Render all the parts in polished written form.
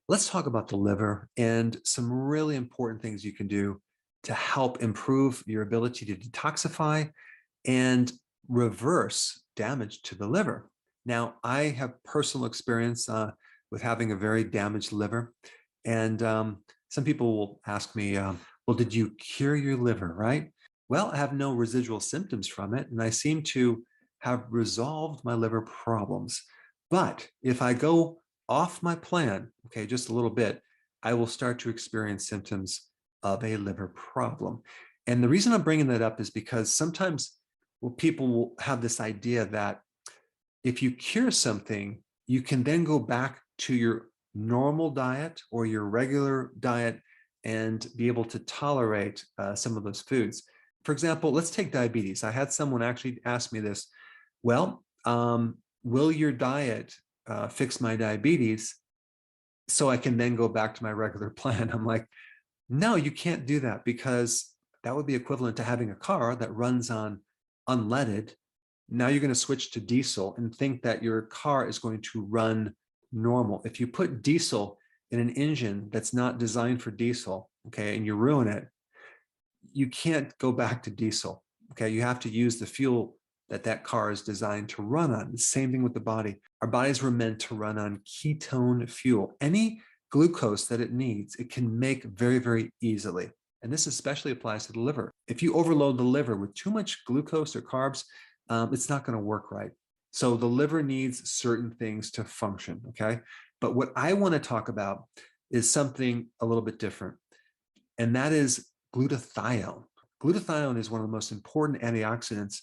Let's talk about the liver and some really important things you can do to help improve your ability to detoxify and reverse damage to the liver. Now, I have personal experience with having a very damaged liver. And some people will ask me, well, did you cure your liver, right? Well, I have no residual symptoms from it, and I seem to have resolved my liver problems. But if I go off my plan, okay, just a little bit, I will start to experience symptoms of a liver problem. And the reason I'm bringing that up is because sometimes people will have this idea that if you cure something, you can then go back to your normal diet or your regular diet and be able to tolerate some of those foods. For example, let's take diabetes. I had someone actually ask me this. Well, will your diet fix my diabetes so I can then go back to my regular plan? I'm like, no, you can't do that, because that would be equivalent to having a car that runs on unleaded. Now you're going to switch to diesel and think that your car is going to run normal. If you put diesel in an engine that's not designed for diesel, okay, and you ruin it, you can't go back to diesel. Okay, you have to use the fuel that car is designed to run on. The same thing with the body. Our bodies were meant to run on ketone fuel. Any glucose that it needs, it can make very, very easily. And this especially applies to the liver. If you overload the liver with too much glucose or carbs, it's not going to work right. So the liver needs certain things to function, okay? But what I want to talk about is something a little bit different, and that is glutathione. Glutathione is one of the most important antioxidants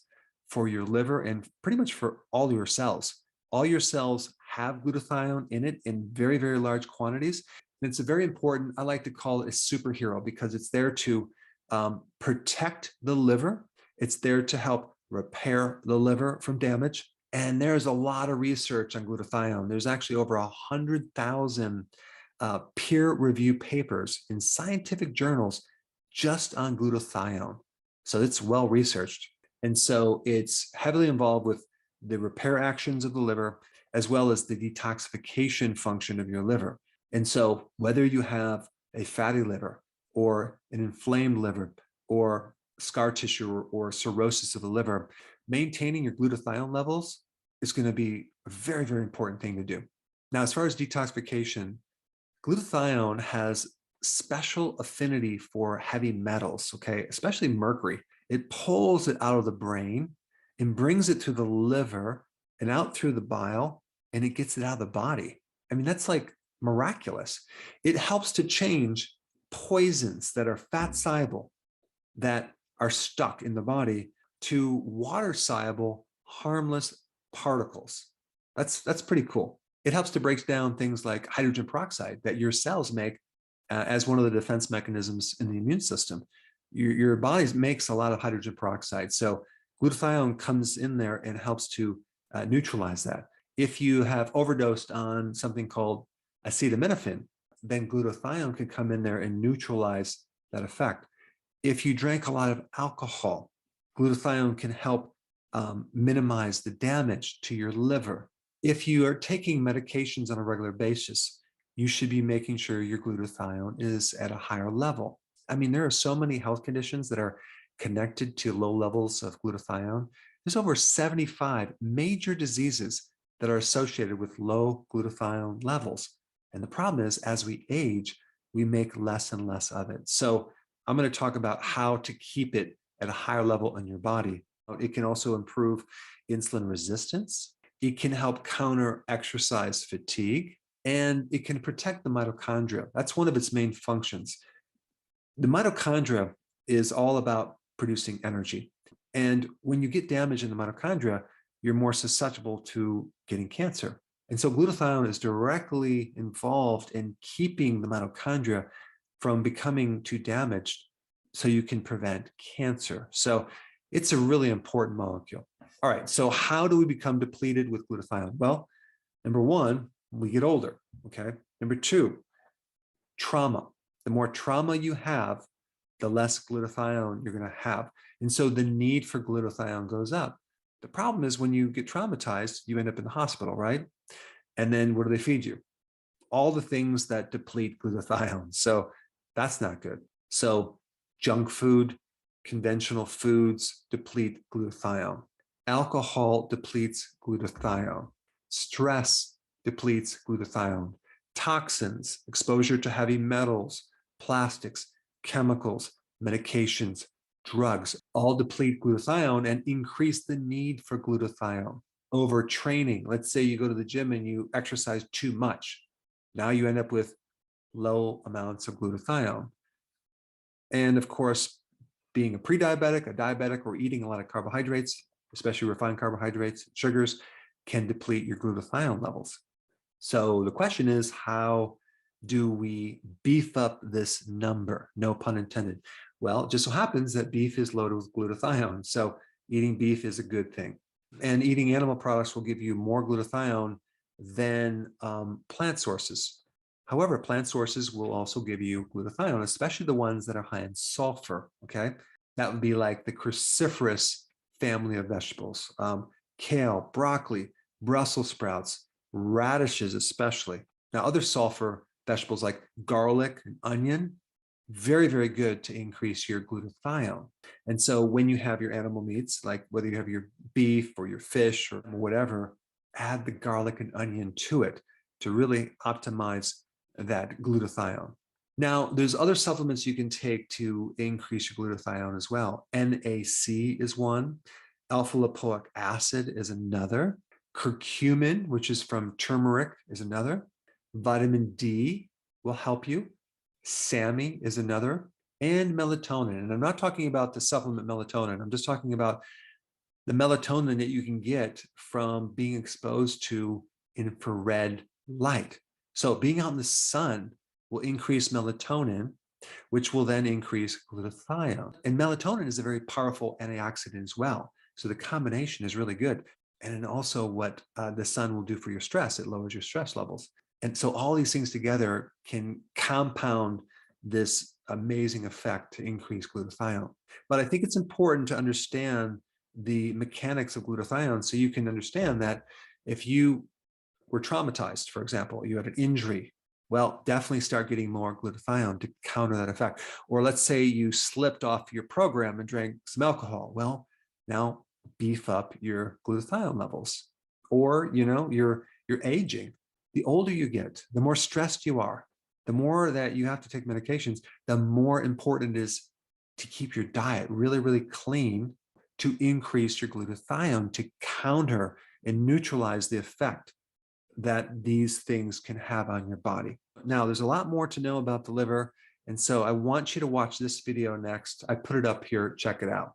for your liver and pretty much for all your cells. All your cells have glutathione in it in very, very large quantities. And it's a very important, I like to call it a superhero, because it's there to protect the liver. It's there to help repair the liver from damage. And there's a lot of research on glutathione. There's actually over 100,000 peer-reviewed papers in scientific journals just on glutathione. So it's well researched. And so it's heavily involved with the repair actions of the liver, as well as the detoxification function of your liver. And so whether you have a fatty liver or an inflamed liver or scar tissue or cirrhosis of the liver, maintaining your glutathione levels is going to be a very, very important thing to do. Now, as far as detoxification, glutathione has special affinity for heavy metals, okay, especially mercury. It pulls it out of the brain and brings it to the liver and out through the bile, and it gets it out of the body. I mean, that's like miraculous. It helps to change poisons that are fat soluble, that are stuck in the body, to water soluble, harmless particles. That's pretty cool. It helps to break down things like hydrogen peroxide that your cells make as one of the defense mechanisms in the immune system. Your body makes a lot of hydrogen peroxide. So glutathione comes in there and helps to neutralize that. If you have overdosed on something called acetaminophen, then glutathione can come in there and neutralize that effect. If you drank a lot of alcohol, glutathione can help minimize the damage to your liver. If you are taking medications on a regular basis, you should be making sure your glutathione is at a higher level. I mean, there are so many health conditions that are connected to low levels of glutathione. There's over 75 major diseases that are associated with low glutathione levels. And the problem is, as we age, we make less and less of it. So I'm going to talk about how to keep it at a higher level in your body. It can also improve insulin resistance. It can help counter exercise fatigue, and it can protect the mitochondria. That's one of its main functions. The mitochondria is all about producing energy. And when you get damage in the mitochondria, you're more susceptible to getting cancer. And so glutathione is directly involved in keeping the mitochondria from becoming too damaged so you can prevent cancer. So it's a really important molecule. All right, so how do we become depleted with glutathione? Well, number one, we get older, okay? Number two, trauma. The more trauma you have, the less glutathione you're going to have. And so the need for glutathione goes up. The problem is when you get traumatized, you end up in the hospital, right? And then what do they feed you? all the things that deplete glutathione. So that's not good. So junk food, conventional foods deplete glutathione. Alcohol depletes glutathione. Stress depletes glutathione. Toxins, exposure to heavy metals, plastics, chemicals, medications, drugs, all deplete glutathione and increase the need for glutathione. Overtraining, let's say you go to the gym and you exercise too much. Now you end up with low amounts of glutathione. And of course, being a pre-diabetic, a diabetic, or eating a lot of carbohydrates, especially refined carbohydrates, sugars, can deplete your glutathione levels. So the question is, how do we beef up this number? No pun intended. Well, it just so happens that beef is loaded with glutathione. So eating beef is a good thing. And eating animal products will give you more glutathione than plant sources. However, plant sources will also give you glutathione, especially the ones that are high in sulfur, okay? That would be like the cruciferous family of vegetables, kale, broccoli, Brussels sprouts, radishes especially. Now, other sulfur vegetables like garlic and onion, very, very good to increase your glutathione. And so when you have your animal meats, like whether you have your beef or your fish or whatever, add the garlic and onion to it to really optimize that glutathione. Now, there's other supplements you can take to increase your glutathione as well. NAC is one. Alpha lipoic acid is another. Curcumin, which is from turmeric, is another. Vitamin D will help you. SAMe is another. And melatonin. And I'm not talking about the supplement melatonin. I'm just talking about the melatonin that you can get from being exposed to infrared light. So being out in the sun will increase melatonin, which will then increase glutathione. And melatonin is a very powerful antioxidant as well. So the combination is really good. And then also what the sun will do for your stress, it lowers your stress levels. And so all these things together can compound this amazing effect to increase glutathione. But I think it's important to understand the mechanics of glutathione so you can understand that if you were traumatized, for example, you had an injury, well, definitely start getting more glutathione to counter that effect. Or let's say you slipped off your program and drank some alcohol. Well, now beef up your glutathione levels. Or, you're aging. The older you get, the more stressed you are, the more that you have to take medications, the more important it is to keep your diet really, really clean to increase your glutathione to counter and neutralize the effect that these things can have on your body. Now, there's a lot more to know about the liver. And so I want you to watch this video next. I put it up here. Check it out.